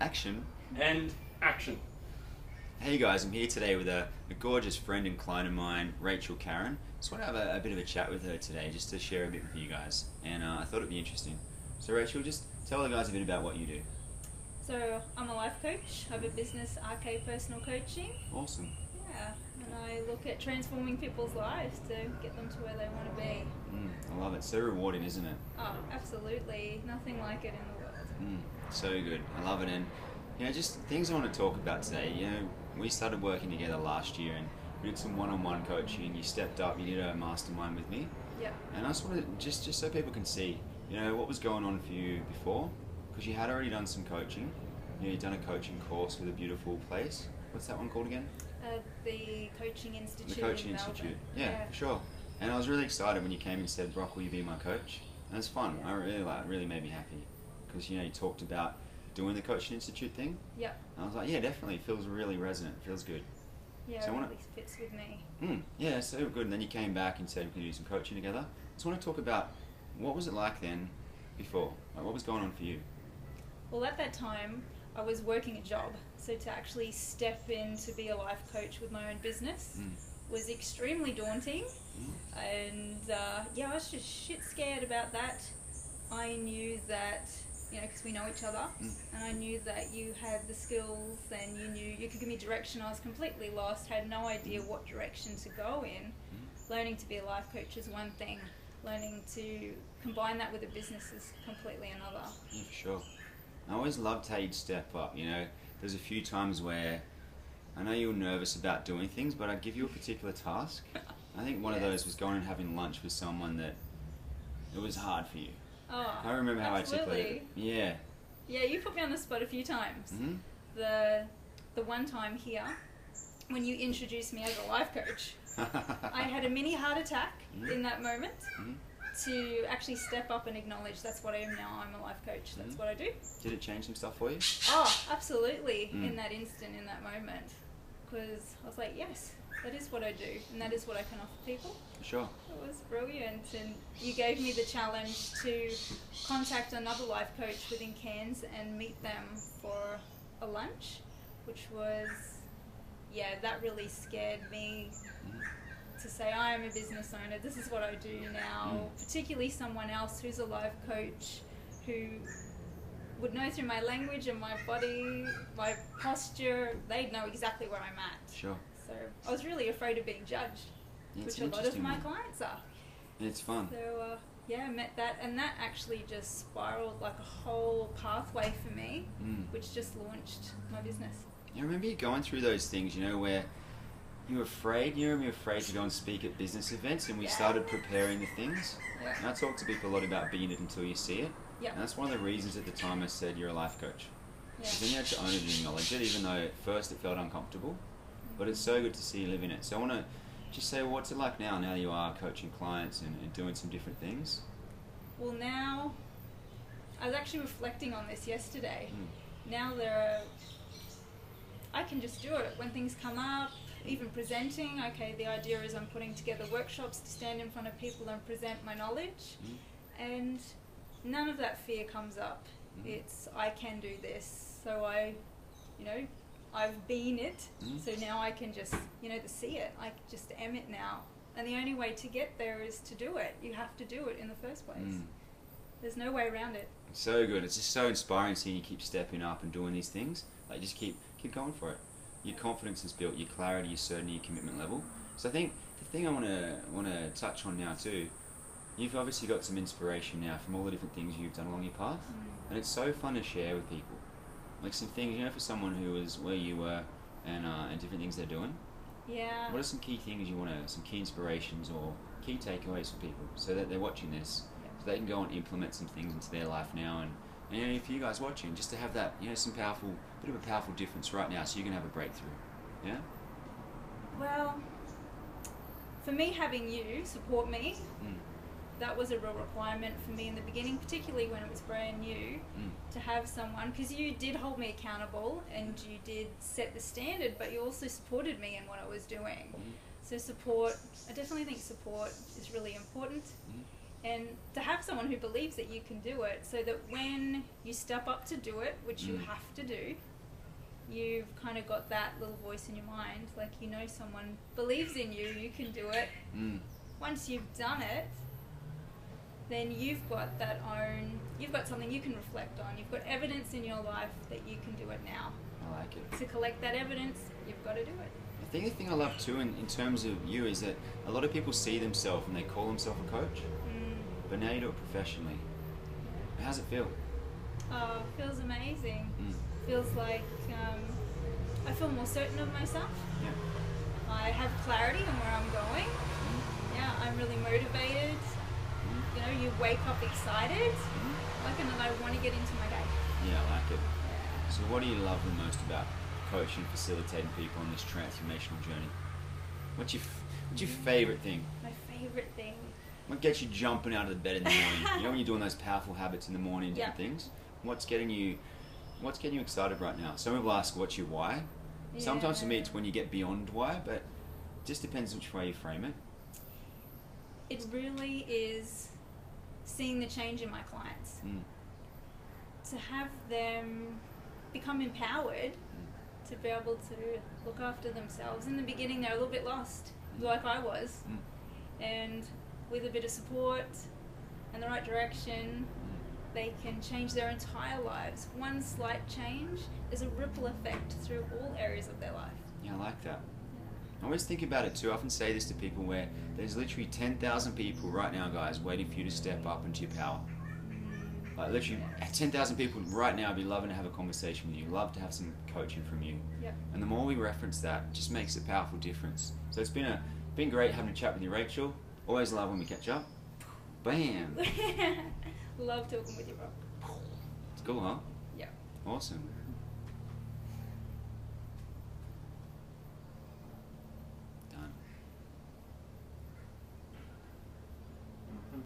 Action. And action. Hey guys, I'm here today with a gorgeous friend and client of mine, Rachel Karran. Just want to have a bit of a chat with her today, just to share a bit with you guys. And I thought it'd be interesting. So Rachel, just tell the guys a bit about what you do. So I'm a life coach. I have a business, RK Personal Coaching. Awesome. Yeah, and I look at transforming people's lives to get them to where they want to be. I love it. So rewarding, isn't it? Oh, absolutely. Nothing like it in the world. So good. I love it. And just things I want to talk about today. We started working together last year and we did some one-on-one coaching. You stepped up. You did a mastermind with me. Yeah. And I just wanted just so people can see, what was going on for you before, because you had already done some coaching. You'd done a coaching course with a beautiful place. What's that one called again? The Coaching Institute. The Coaching in Institute. Melbourne. Yeah, for sure. And I was really excited when you came and said, "Brock, will you be my coach?" And it was fun. I really made me happy because you talked about doing the Coaching Institute thing. Yeah. And I was like, yeah, definitely. It feels really resonant. It feels good. Yeah, so it really fits with me. Yeah, so good. And then you came back and said we can do some coaching together. I just want to talk about what was it like then, before? Like, what was going on for you? Well, at that time, I was working a job. So to actually step in to be a life coach with my own business was extremely daunting. And I was just shit scared about that. I knew that, because we know each other, and I knew that you had the skills and you knew you could give me direction. I was completely lost, had no idea what direction to go in. Learning to be a life coach is one thing. Learning to combine that with a business is completely another. Yeah, for sure. I always loved how you'd step up. There's a few times where I know you were nervous about doing things, but I'd give you a particular task. I think one of those was going and having lunch with someone that it was hard for you. Oh, I remember how absolutely. I articulated it. Yeah. Yeah, you put me on the spot a few times. The one time here, when you introduced me as a life coach, I had a mini heart attack in that moment to actually step up and acknowledge that's what I am now. I'm a life coach. That's what I do. Did it change some stuff for you? Oh, absolutely. In that instant, in that moment. Because I was like, yes, that is what I do. And that is what I can offer people. Sure. It was brilliant. And you gave me the challenge to contact another life coach within Cairns and meet them for a lunch, which was, that really scared me to say I am a business owner. This is what I do now. Particularly someone else who's a life coach who would know through my language and my body, my posture, they'd know exactly where I'm at. Sure. So I was really afraid of being judged, which a lot of my clients are. It's fun. So I met that, and that actually just spiraled like a whole pathway for me, which just launched my business. I remember you going through those things, where you were afraid. You remember you were afraid to go and speak at business events, and we started preparing the things. Yeah. And I talk to people a lot about being it until you see it. Yeah. And that's one of the reasons at the time I said you're a life coach. Yeah. Because then you had to own it and acknowledge it, even though at first it felt uncomfortable. But it's so good to see you live in it. So I want to just say, what's it like now you are coaching clients and doing some different things? Well, now, I was actually reflecting on this yesterday. Now I can just do it when things come up, even presenting. Okay, the idea is I'm putting together workshops to stand in front of people and present my knowledge. And none of that fear comes up. It's, I can do this. So I've been it. So now I can just, see it. I just am it now. And the only way to get there is to do it. You have to do it in the first place. There's no way around it. So good. It's just so inspiring seeing you keep stepping up and doing these things. Like, just keep going for it. Your confidence is built, your clarity, your certainty, your commitment level. So I think the thing I want to touch on now too, you've obviously got some inspiration now from all the different things you've done along your path, and it's so fun to share with people. Like some things, for someone who is where you were and different things they're doing. Yeah. What are some key things some key inspirations or key takeaways for people so that they're watching this, so they can go and implement some things into their life now, and for you guys watching, just to have that, some bit of a powerful difference right now, so you can have a breakthrough. Yeah. Well, for me, having you support me, that was a real requirement for me in the beginning, particularly when it was brand new, to have someone, because you did hold me accountable and you did set the standard, but you also supported me in what I was doing. So support, I definitely think support is really important. And to have someone who believes that you can do it, so that when you step up to do it, which you have to do, you've kind of got that little voice in your mind, like you know someone believes in you, you can do it. Once you've done it, then you've got something you can reflect on. You've got evidence in your life that you can do it now. I like it. To collect that evidence, you've got to do it. I think the thing I love too in terms of you is that a lot of people see themselves and they call themselves a coach, but now you do it professionally. How's it feel? Oh, it feels amazing. Feels like I feel more certain of myself. Yeah. I have clarity on where I'm going. Yeah, I'm really motivated. You know, you wake up excited, and I want to get into my day. Yeah, I like it. Yeah. So what do you love the most about coaching, facilitating people on this transformational journey? What's your favourite thing? My favourite thing? What gets you jumping out of the bed in the morning? You know when you're doing those powerful habits in the morning, different things? What's getting you excited right now? Some people ask, what's your why? Sometimes for me it's when you get beyond why, but it just depends which way you frame it. It really is seeing the change in my clients. To have them become empowered to be able to look after themselves. In the beginning they're a little bit lost, like I was. And with a bit of support and the right direction, they can change their entire lives. One slight change is a ripple effect through all areas of their life. Yeah, I like that. I always think about it too. I often say this to people where there's literally 10,000 people right now, guys, waiting for you to step up into your power. Like literally 10,000 people right now would be loving to have a conversation with you, love to have some coaching from you. Yep. And the more we reference that, it just makes a powerful difference. So it's been great having a chat with you, Rachel. Always love when we catch up. Bam! Love talking with you, Rob. It's cool, huh? Yeah. Awesome.